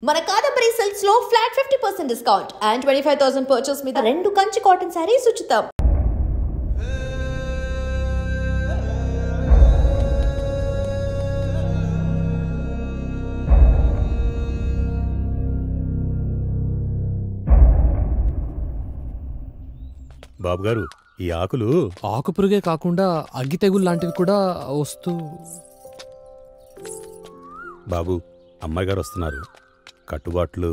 మన కాదంబరి సిల్క్స్ లో flat 50% discount and 25,000 purchase మీద 2 కంచి కాటన్ సారీస్ ఉచితం. బాబు గారు, ఈ ఆకులు ఆకుపురుగే కాకుండా అగ్గి తెగులు లాంటివి కూడా వస్తూ. బాబు, అమ్మాయి గారు వస్తున్నారు. కట్టుబాట్లు.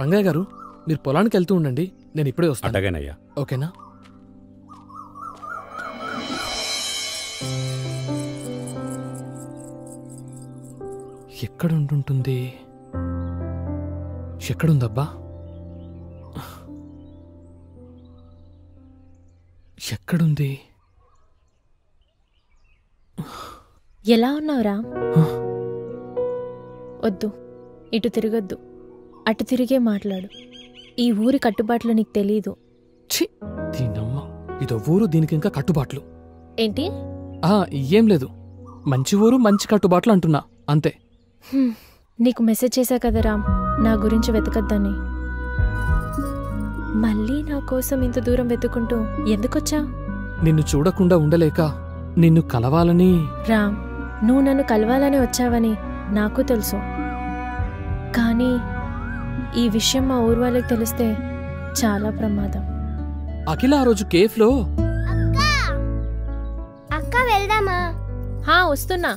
రంగయ్య గారు, మీరు పొలానికి వెళ్తూ ఉండండి, నేను ఇప్పుడే వస్తాను. అటగానయ్యా. ఓకేనా? ఎక్కడుంటుంది? ఎక్కడుందబ్బా? ఎక్కడుంది? ఎలా ఉన్నావురా? వద్దు, ఇటు తిరగొద్దు, అటు తిరిగే మాట్లాడు. ఈ ఊరి కట్టుబాట్లు నీకు తెలీదు. ఛీ, దీనమ్మ, ఇదో ఊరు, దీనికి ఇంకా కట్టుబాట్లు ఏంటి? ఏం లేదు, మంచి ఊరు మంచి కట్టుబాట్లు అంటున్నా, అంతే. నీకు మెసేజ్ చేశా కదా రామ్, నా గురించి వెతకద్దని. మళ్ళీ నా కోసం ఇంత దూరం వెతుకుంటూ ఎందుకొచ్చా? నిన్ను చూడకుండా ఉండలేక నిన్ను కలవాలని. రామ్, నువ్వు నన్ను కలవాలని వచ్చావని నాకు తెలుసు, కానీ ఈ విషయం మా ఊరు వాళ్ళకి తెలిస్తే చాలా ప్రమాదం. అఖిల ఆ రోజు కేఫ్లో. అక్క వెళ్దామా? వస్తున్నా,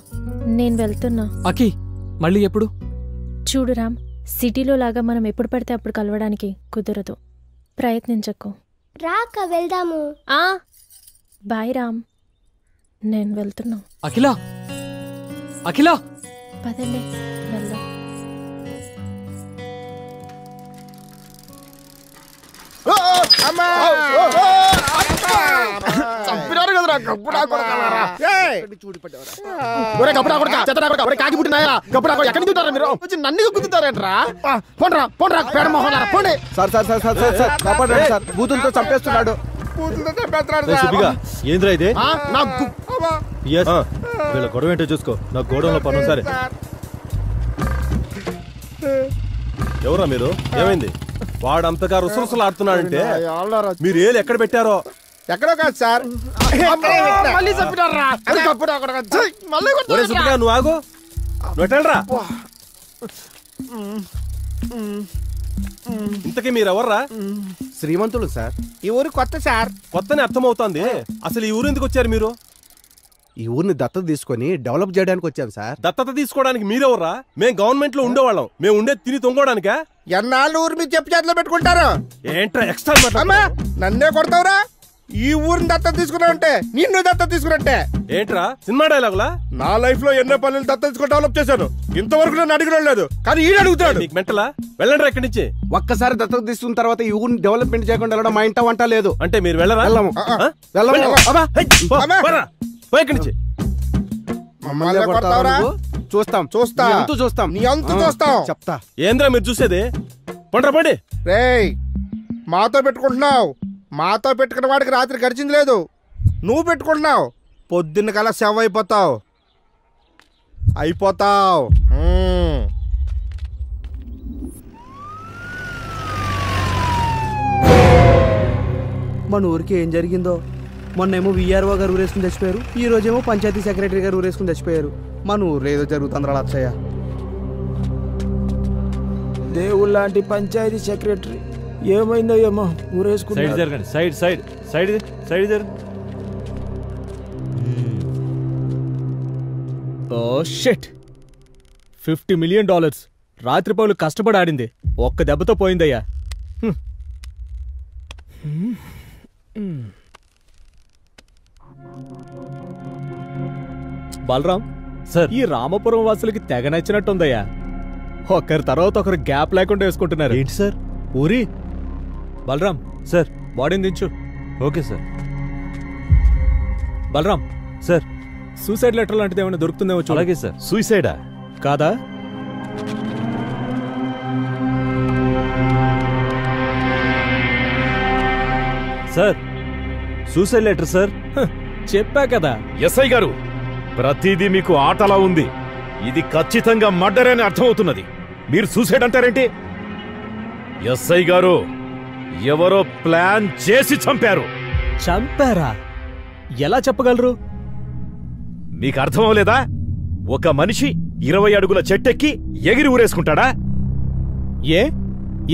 నేను వెళ్తున్నా. అఖి, మళ్ళీ ఎప్పుడు? చూడు రామ్, సిటీలో లాగా మనం ఎప్పుడు పడితే అప్పుడు కలవడానికి కుదరదు, ప్రయత్నించకు. రాక వెళ్దాము. బాయ్ రామ్, నేను వెళ్తున్నా. అఖిల, అఖిల, పదండి వెళ్దాం. చంపినారు కదరా గబ్బుడా కొడకలారా. ఒరే గబ్బుడా కొడక, చెత్తడా కొడక, ఒరే కాకి పుట్టినాయా గబ్బుడా కొడక, ఎక్కడి నుంచి చూస్తారా మీరు? వచ్చి నన్ను గుద్దుతారేంట్రా? పోండ్రా పోండ్రా పేడ మొహలారా, పోండి. Sir sir sir sir sir కాపాడండి సార్, బూతులతో చంపేస్తున్నాడు. ఏంద్రా ఇది? నా వీళ్ళ గొడవ ఏంటో చూసుకో, నా గోడంలో పన్ను. సరే, ఎవరా మీరు? ఏమైంది? వాడంతగా రుసరుసలు ఆడుతున్నాడంటే మీరు ఏళ్ళు ఎక్కడ పెట్టారో? ఎక్కడో కాదు సార్, మళ్ళీ చంపినారా? నువ్వు ఆగు, నువ్వు ఎట్టరా? ఇంతకీ మీరెవర్రా? శ్రీమంతులు సార్. ఈ ఊరు కొత్త సార్. కొత్తనే అర్థమవుతోంది. అసలు ఈ ఊరు ఎందుకు వచ్చారు మీరు? ఈ ఊరిని దత్తత తీసుకొని డెవలప్ చేయడానికి వచ్చాం సార్. దత్తత తీసుకోవడానికి మీరెవర్రా? మేము గవర్నమెంట్ లో ఉండేవాళ్ళం, మేము ఉండే తిని తొంగోడానికా? ఎన్నాళ్ళు ఊరు మీరు చెప్పు చేతిలో పెట్టుకుంటారు? ఏంట్రా ఎక్స్ట్రా? నన్నే కొడతావురా? ఈ ఊరిని దత్తత తీసుకున్నావంటే నిన్ను దత్తత తీసుకున్నట్టే. ఏంట్రా సినిమా డైలాగులా? నా లైఫ్ లో ఎన్నో పనులు దత్తత తీసుకుని డెవలప్ చేశాను, ఇంతవరకు నన్ను అడిగడం లేదు, కానీ ఈయన అడుగుతాడు. నీకు మెంటలా? వెళ్ళండి ఇక్కడి నుంచి. ఒక్కసారి దత్తత తీసుకున్న తర్వాత ఈ ఊరిని డెవలప్మెంట్ చేయకుండా వెళ్ళడం మా ఇంట వంట లేదు. అంటే మీరు వెళ్ళరా? వెళ్ళము. చూస్తాం చూస్తా, అంతు చూస్తాం, నీ అంతు చూస్తాం. చెప్తా. ఏంద్రా మీరు చూసేది? పండ్రా పండి. రేయ్, మాతో పెట్టుకుంటున్నావు, మాతో పెట్టుకున్న వాడికి రాత్రి గడిచింది లేదు. నువ్వు పెట్టుకుంటున్నావు, పొద్దున్న కల్లా సెవ్ అయిపోతావు. మన ఊరికి ఏం జరిగిందో? మొన్నేమో విఆర్ఓ గారు ఊరేసుకుని చచ్చిపోయారు, ఈ రోజేమో పంచాయతీ సెక్రటరీ గారు ఊరేసుకుని చచ్చిపోయారు. మన ఊర్లో ఏదో జరుగుతుందిరా లచ్చయ్య. దేవుళ్ళంటి పంచాయతీ సెక్రటరీ ఏమైందో ఏమో ఊరేసుకుని. సైడ్ సైడ్ సైడ్ సైడ్ జరగండి. ఓ షిట్, $50 మిలియన్ రాత్రిపౌలు కష్టపడి ఆడింది ఒక్క దెబ్బతో పోయిందయ్యా. బలరాం సార్, ఈ రామపురం వాసులకి తెగ నచ్చినట్టుందయ్యా. ఒకరి తర్వాత ఒకరు గ్యాప్ లేకుండా వేసుకుంటున్నారు. ఏంటి సార్? ఊరి బలరాం సార్, బాడీని దించు. Okay sir. Balaram sir, suicide letter లాంటిది ఏమైనా దొరుకుతుందేమో చూడు. అలాగే సార్. సూసైడా? కాదా? Sir suicide letter sir. చెప్పా కదా. ఎస్ఐ గారు, ప్రతిదీ మీకు ఆటలా ఉంది. ఇది ఖచ్చితంగా మర్డర్ అని అర్థమవుతున్నది. మీరు సూసైడ్ అంటారేంటి? ఎస్ఐ గారు, ఎవరో ప్లాన్ చేసి చంపారు. చంపారా? ఎలా చెప్పగలరు? మీకు అర్థమవలేదా? ఒక మనిషి 20 అడుగుల చెట్టెక్కి ఎగిరి ఊరేసుకుంటాడా?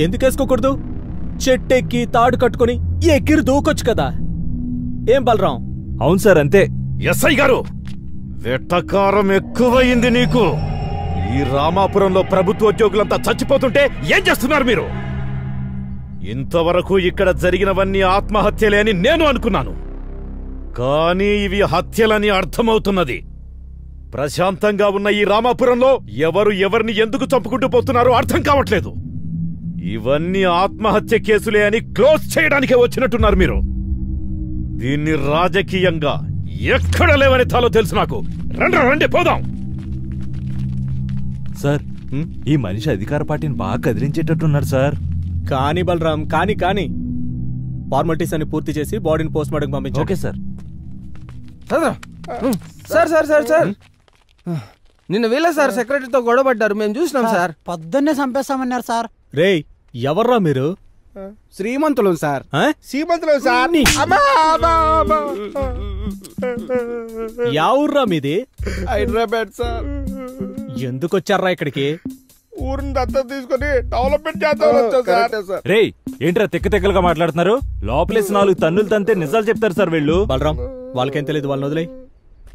ఎందుకేసుకోకూడదు? చెట్టెక్కి తాడు కట్టుకుని ఎగిరి దూకొచ్చు కదా. ఏం బలరాం? అవును సార్, అంతే. ఎస్ఐ గారు, వెట్టకారం ఎక్కువయింది నీకు. ఈ రామాపురంలో ప్రభుత్వ ఉద్యోగులంతా చచ్చిపోతుంటే ఏం చేస్తున్నారు మీరు? ఇంతవరకు ఇక్కడ జరిగినవన్నీ ఆత్మహత్యలే అని నేను అనుకున్నాను. కానీ ఇవి హత్యలని అర్థమవుతున్నది. ప్రశాంతంగా ఉన్న ఈ రామాపురంలో ఎవరు ఎవరిని ఎందుకు చంపుకుంటూ పోతున్నారో అర్థం కావట్లేదు. ఇవన్నీ ఆత్మహత్య కేసులే అని క్లోజ్ చేయడానికే వచ్చినట్టున్నారు మీరు. దీన్ని రాజకీయంగా ఎక్కడ లేవని తాలో తెలుసు నాకు. రండి పోదాం. సార్, ఈ మనిషి అధికార పార్టీని బాగా కదిలించేటట్టున్నాడు సార్. కానీ బలరాం, కానీ ఫార్మాలిటీస్ అన్ని పూర్తి చేసి బాడీని పోస్ట్ మార్టం పంపించండి. Okay sir. Sir sir sir sir నిన్న వీళ్ళ సార్ సెక్రటరీతో గొడవ పడ్డారు, మేము చూసినాం సార్. పొద్దున్నే చంపేస్తామన్నారు సార్. రేయ్, ఎవర్రా మీరు? శ్రీమంతులు సార్. శ్రీమంతులు సార్. యావుర్రా మీది? హైదరాబాద్ సార్. ఎందుకొచ్చారా ఇక్కడికి? ఊరిని దత్తత తీసుకొని డెవలప్మెంట్ చేద్దాం సార్. రేయ్, ఏంట్రా తెక్కలుగా మాట్లాడుతున్నారు? లోపలేసి 4 తన్నులు తంతే నిజాలు చెప్తారు సార్ వీళ్ళు. బలరాం, వాళ్ళకేం తెలియదు, వాళ్ళని వదిలేయ్.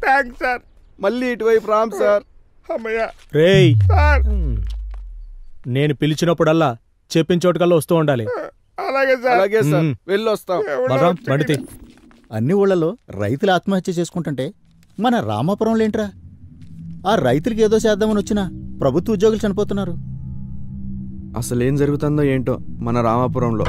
Thanks sir. మళ్ళీ ఇటువైపు రామ్ సార్. అమ్మయ్య. రేయ్, సార్, నేను పిలిచినప్పుడల్లా చెప్పిన చోటుకల్లా వస్తూ ఉండాలి. అలాగే సార్. అలాగే సార్, వెళ్ళొస్తాం. బలరాం, బండితే. అన్ని ఊళ్ళలో రైతులు ఆత్మహత్య చేసుకుంటుంటే మన రామాపురంలో ఏంట్రా? ఆ రైతులకి ఏదో చేద్దామని వచ్చినా ప్రభుత్వ ఉద్యోగులు చనిపోతున్నారు. అసలేం జరుగుతుందో ఏంటో మన రామాపురంలో.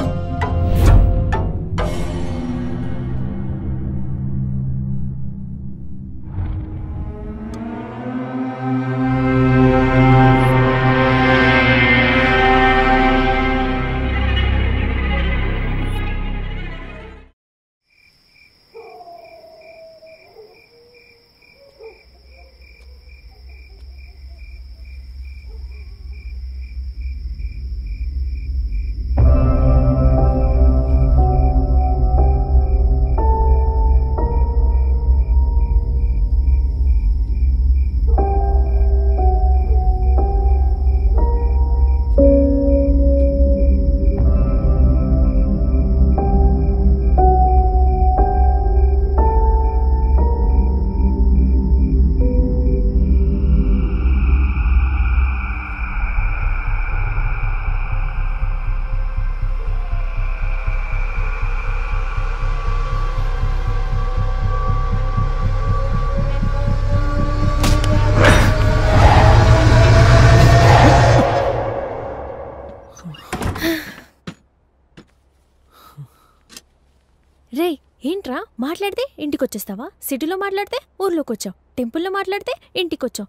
రే, ఏంట్రా మాట్లాడితే ఇంటికొచ్చేస్తావా? సిటీలో మాట్లాడితే ఊర్లోకి వచ్చావు, టెంపుల్లో మాట్లాడితే ఇంటికొచ్చావు.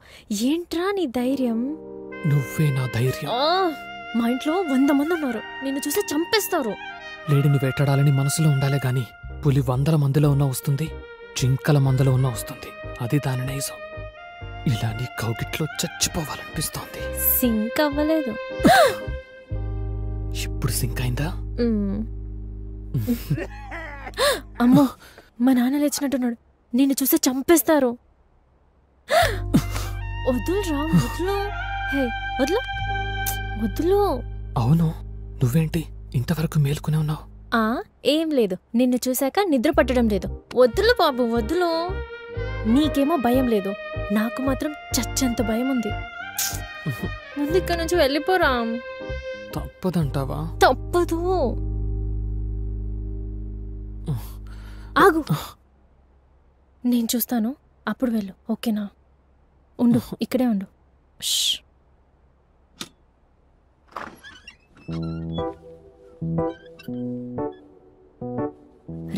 ఏంట్రా నీ ధైర్యం? నువ్వే నా ధైర్యం. మా ఇంట్లో 100 మంది ఉన్నారు, నిన్ను చూసి చంపేస్తారు. లేడిని వేటాడాలని మనసులో ఉండాలే గాని పులి 100 మందిలో ఉన్నా వస్తుంది, జింకల మందలో ఉన్నా వస్తుంది. అది దాని నైజం. ఇలా నీ కౌగిట్లో చచ్చిపోవాలనిపిస్తోంది. సింక్ అవ్వలేదు. ఇప్పుడు సింక్ అయిందా? అమ్మో, మా నాన్న లేచినట్టున్నాడు, నిన్ను చూసి చంపేస్తారు. వదులురా, వదులు. హే, వదులు వదులు. అవును, నువ్వేంటి ఇంతవరకు మేల్కొనే ఉన్నావు? ఏం లేదు, నిన్ను చూశాక నిద్ర పట్టడం లేదు. వద్దులు బాబు, వద్దులు. నీకేమో భయం లేదు, నాకు మాత్రం చచ్చంత భయం ఉంది. ముందు ఇక్కడ నుంచి వెళ్ళిపోరా. తప్పదంటావా? తప్పదు. ఆగు, నేను చూస్తాను, అప్పుడు వెళ్ళు. ఓకేనా? ఉండు, ఇక్కడే ఉండు.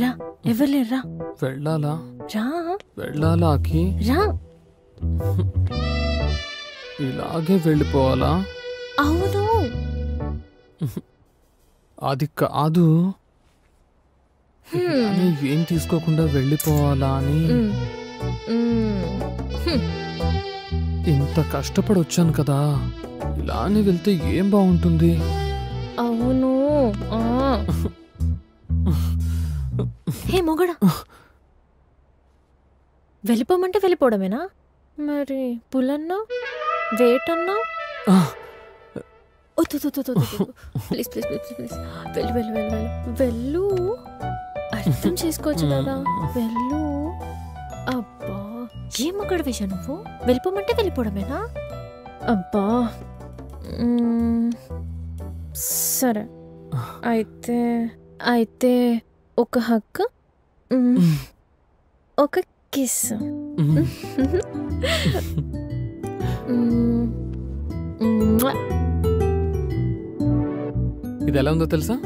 రా, ఎవరు లేరా? వెళ్ళాలా? రా. వెళ్ళాలాకి? రా. ఇలాగే వెళ్ళిపోవాలా? అవును. అది కాదు. కానీ ఏం తీసుకోకుండా వెళ్ళిపోవాలా అని ఇంత కష్టపడి వచ్చాను కదా, ఇలానే వెళ్తే ఏం బాగుంటుంది. అవును. హే మొగడా, వెళ్ళిపోమంటే వెళ్ళిపోవడమేనా? మరి పులన్నా వేటన్నా? ప్లీజ్ ప్లీజ్ ప్లీజ్ ప్లీజ్ వెళ్ళు వెళ్ళు వెళ్ళు వెళ్ళు వెళ్ళు. అర్థం చేసుకోవచ్చు కదా, వెళ్ళు. అబ్బా ఏం మొగడ విషయం నువ్వు? వెళ్ళిపోమంటే వెళ్ళిపోవడమేనా? అబ్బా సరే అయితే అయితే ఒక హక్, ఒక కిస్. ఇది ఎలా ఉందో తెలుసా?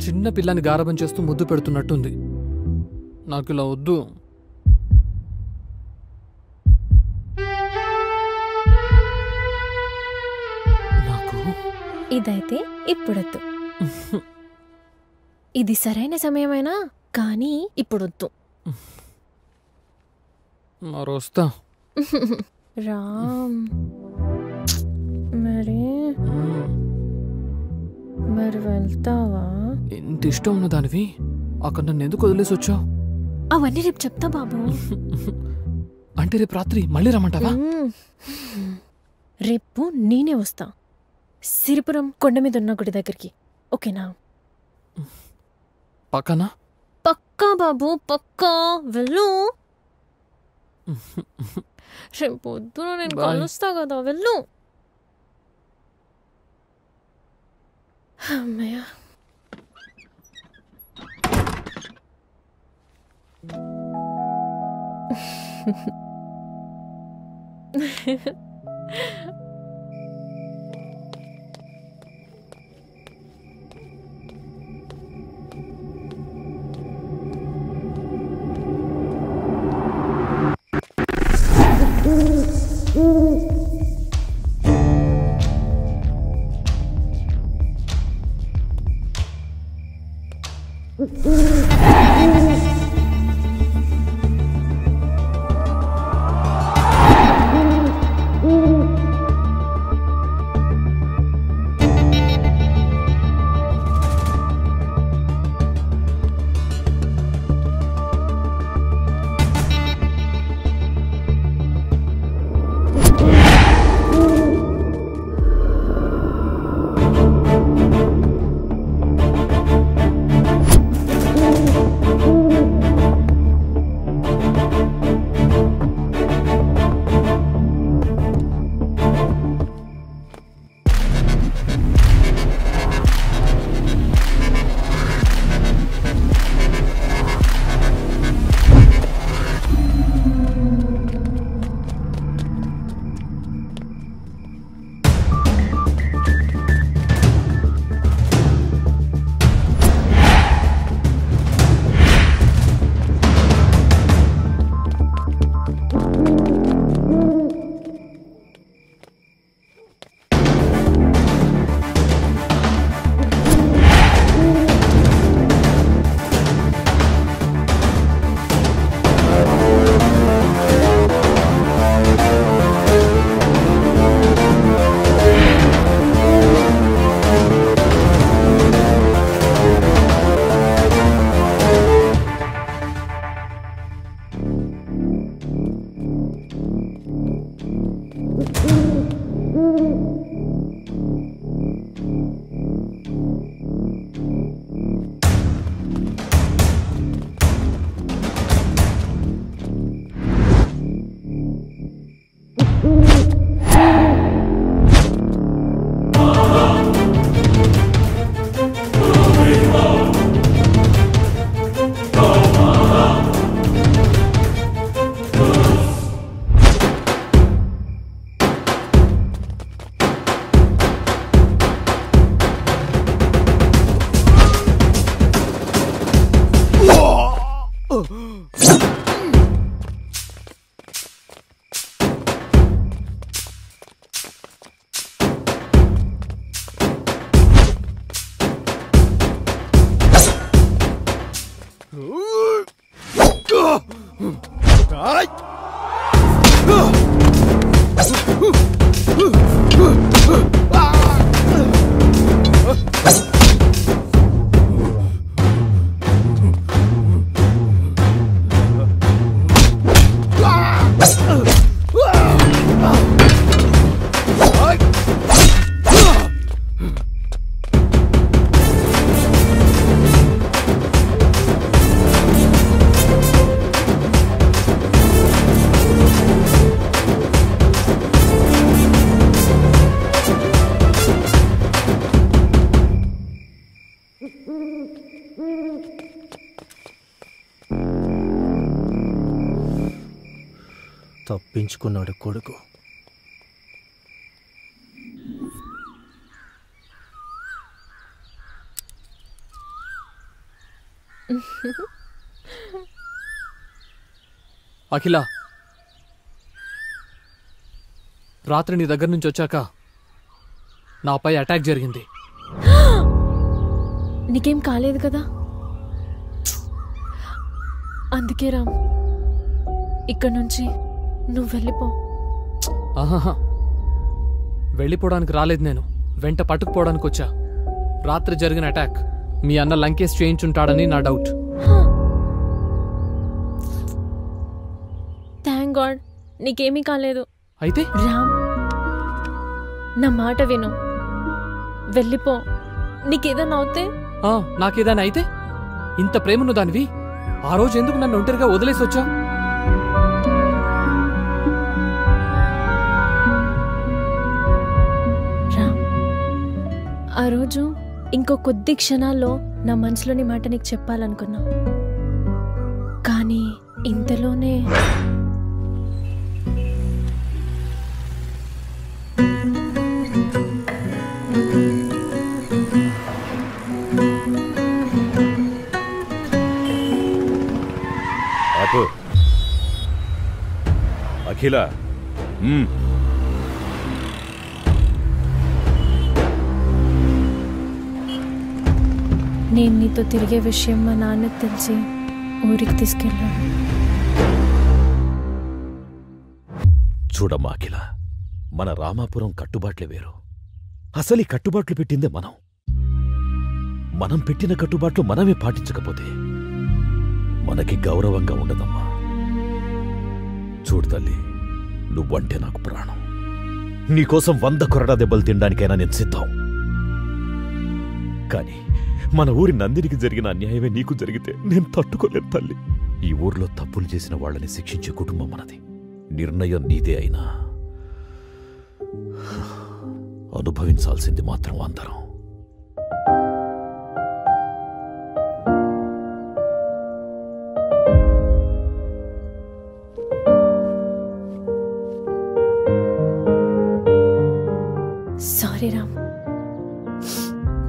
చిన్న పిల్లని గారబం చేస్తూ ముద్దు పెడుతున్నట్టుంది. నాకు ఇలా వద్దు. నాకు ఇదైతే ఇప్పుడొద్దు. ఇది సరైన సమయమైనా కానీ ఇప్పుడొద్దు. మరొస్తా. రామ్ మరి వెళ్తావా? ఎంత ఇష్టం ఉన్న దానివి అక్కడ నన్ను ఎందుకు వదిలేసి వచ్చావు? అవన్నీ రేపు చెప్తా బాబు. అంటే రేపు రాత్రి మళ్ళీ రమ్మంటావా? రేపు నేనే వస్తా, సిరిపురం కొండ మీద ఉన్న గుడి దగ్గరికి. ఓకేనా? పక్కనా? పక్కా బాబు, పక్కా. వెళ్ళు. రేపు పొద్దున నేను కలుస్తా కదా, వెళ్ళు. అమ్మయ్య. తప్పించుకున్నాడు కొడుకు. అఖిల, రాత్రి నీ దగ్గర నుంచి వచ్చాక నాపై అటాక్ జరిగింది. నీకేం కాలేదు కదా? అందుకే రామ్, ఇక్కడి నుంచి నువ్వు వెళ్ళిపో. ఆహాహా, వెళ్ళిపోవడానికి రాలేదు నేను, వెంట పట్టుకుపోవడానికి వచ్చా. రాత్రి జరిగిన అటాక్ మీ అన్న లంకేష్ చేయించుంటాడని నా డౌట్. థ్యాంక్ గాడ్ నీకేమీ కాలేదు. అయితే రామ్, నా మాట విను, వెళ్ళిపో. నీకేదన్నా అవుతే? నాకేదైనా అయితే? ఇంత ప్రేమను దానివి ఆ రోజు ఎందుకు నన్ను ఒంటరిగా వదిలేసి వచ్చావు? రామ్, ఆ రోజు ఇంకో కొద్ది క్షణాల్లో నా మనసులోని మాట నీకు చెప్పాలనుకున్నా, కానీ ఇంతలోనే అఖిల, నేను నీతో తిరిగే విషయం మా నాన్నకు తెలిసి ఊరికి తీసుకెళ్ళాను. చూడమ్మా అఖిల, మన రామాపురం కట్టుబాట్లే వేరు. అసలు ఈ కట్టుబాట్లు పెట్టిందే మనం. మనం పెట్టిన కట్టుబాట్లు మనమే పాటించకపోతే మనకి గౌరవంగా ఉండదమ్మా. చూడు తల్లి, నువ్వంటే నాకు ప్రాణం. నీకోసం 100 కొరడా దెబ్బలు తినడానికైనా నేను సిద్ధం. కానీ మన ఊరి నందినికి జరిగిన అన్యాయమే నీకు జరిగితే నేను తట్టుకోలేను తల్లి. ఈ ఊర్లో తప్పులు చేసిన వాళ్ళని శిక్షించే కుటుంబం మనది. నిర్ణయం నీదే అయినా అనుభవించాల్సింది మాత్రం అందరం. సారీ రామ్,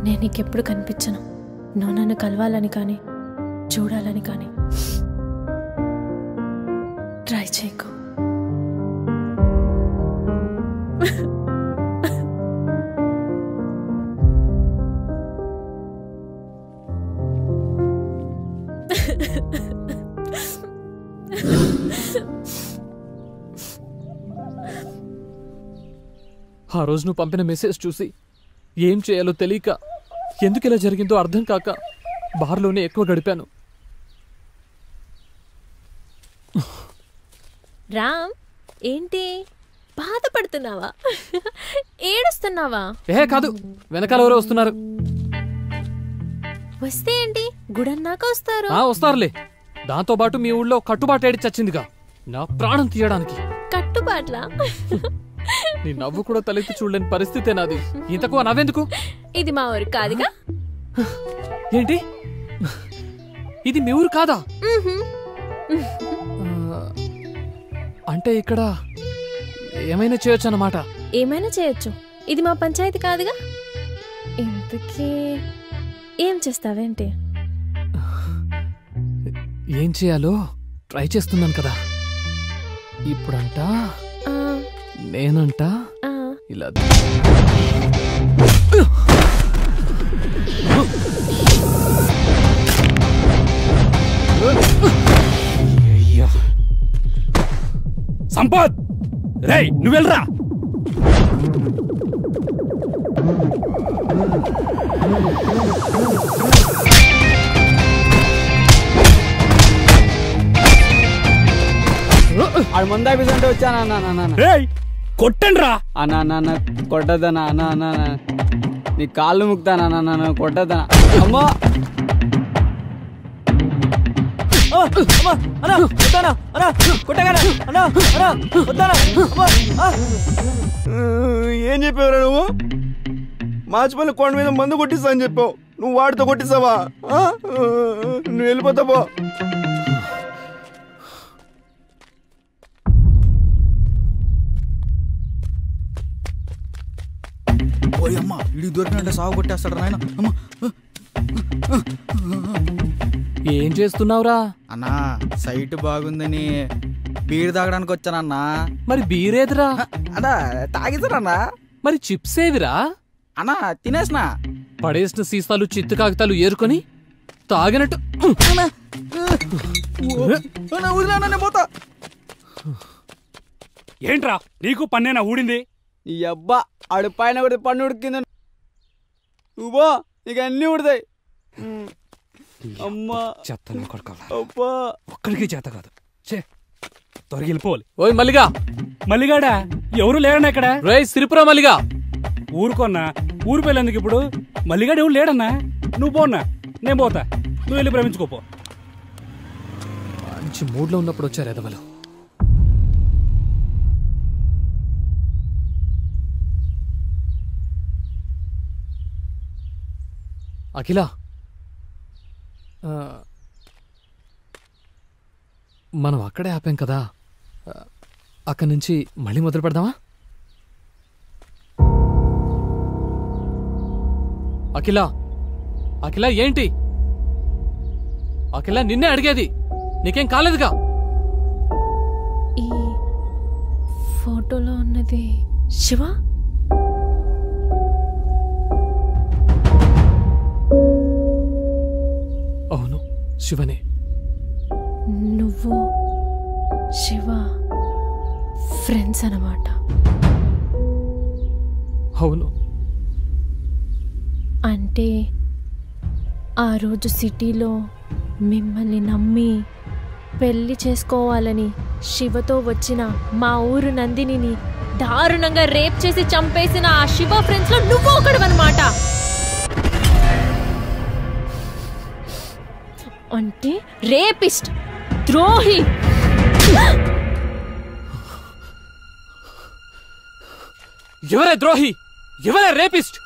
నేను నీకెప్పుడు కనిపించను. నువ్వు నన్ను కలవాలని కానీ చూడాలని కానీ ట్రై చేయకు. ఆ రోజు నువ్వు పంపిన మెసేజ్ చూసి ఏం చేయాలో తెలియక, ఎందుకు ఇలా జరిగిందో అర్థం కాక బార్లోనే ఎక్కువ గడిపాను. రామ్, ఏంటి బాధపడుతున్నావా? ఏడుస్తున్నావా? కాదు, వెనకాల ఎవరో వస్తున్నారు. వస్తే ఏంటి, గుడన్నాక వస్తారు. వస్తారులే. దాంతో పాటు మీ ఊళ్ళో కట్టుబాటు ఏడి చచ్చిందిగా, నా ప్రాణం తీయడానికి. కట్టుబాట్లా? నీ నవ్వు కూడా తలెత్తి చూడలేని పరిస్థితే నాది. ఇంతకు నవ్వెందుకు? ఇది మా ఊరు కాదుగా. ఏంటి, ఇది మీ ఊరు కాదా? అంటే ఇక్కడ ఏమైనా చేయొచ్చు అన్నమాట. ఏమైనా చేయొచ్చు, ఇది మా పంచాయతీ కాదుగా. ఇంతకీ ఏం చేస్తావేంటి? ఏం చేయాలో ట్రై చేస్తున్నాను కదా. ఇప్పుడంట నేనంట ఇలా సంపత్ రేయ్ నువ్వు వెళ్ళరా. ఆడు ముందా అంటే వచ్చానా కొట్టండి రా అన్న కొట్టదనా అన్న నీ కాళ్ళు ముక్తానా కొట్టదనా అమ్మా ఏం చెప్పావురా నువ్వు? మాచిపల్లి కొండ మీద మందు కొట్టిస్తా అని చెప్పావు, నువ్వు వాడితో కొట్టిస్తావా? నువ్వు వెళ్ళిపోతావో. ఓయమ్మా ఇడి దొరికినంటే సాగు కొట్టేస్తాడు నాయన. ఏం చేస్తున్నావురా? అన్నా సైట్ బాగుందని బీర్ తాగడానికి వచ్చానన్నా. మరి బీరేదిరా? అన్నా తాగిస్తారన్నా. మరి చిప్స్ ఏవిరా? అన్నా తినేసినా. పడేసిన సీసాలు చిత్తు కాగితాలు ఏరుకొని తాగినట్టు పోతా. ఏంట్రా నీకు పన్నేనా ఊడింది? ఈ అబ్బా ఆడు పైన కూడా పన్ను ఉడికింది. నువ్వో ఇక అన్నీ ఉడతాయి. అమ్మా చెత్త కొడుకోవాలి. అబ్బా ఒక్కడికి చేత కాదు. త్వరగా వెళ్ళిపోవాలి. ఓయ్ మల్లిగా. మల్లిగాడా? ఎవరు లేరన్నా ఇక్కడ. రే సిరిపురా మల్లిగా. ఊరుకోన్నా, ఊరు పెళ్ళేందుకు ఇప్పుడు? మల్లిగాడు ఎవరు లేడన్నా. నువ్వు పోన్నా, నేను పోతా. నువ్వు వెళ్ళి ప్రేమించుకోపో. మంచి మూడ్లో ఉన్నప్పుడు వచ్చారు ఎదవలు. అఖిల, మనం అక్కడే ఆపాం కదా, అక్కడి నుంచి మళ్ళీ మొదలు పెడదామా? అఖిల, అఖిల ఏంటి? అఖిల నిన్నే అడిగేది, నీకేం కాలేదుగా? ఈ ఫోటోలో ఉన్నది శివ? అవును, శివనే. నువ్వు శివ ఫ్రెండ్స్ అన్నమాట. అవును. అంటే ఆ రోజు సిటీలో మిమ్మల్ని నమ్మి పెళ్లి చేసుకోవాలని శివతో వచ్చిన మా ఊరు నందినిని దారుణంగా రేప్ చేసి చంపేసిన ఆ శివ ఫ్రెండ్స్ లో నువ్వు ఒకడువన్నమాట. అంటే రేపిస్ట్, ద్రోహి. ఎవరే ద్రోహి? ఎవరే రేపిస్ట్?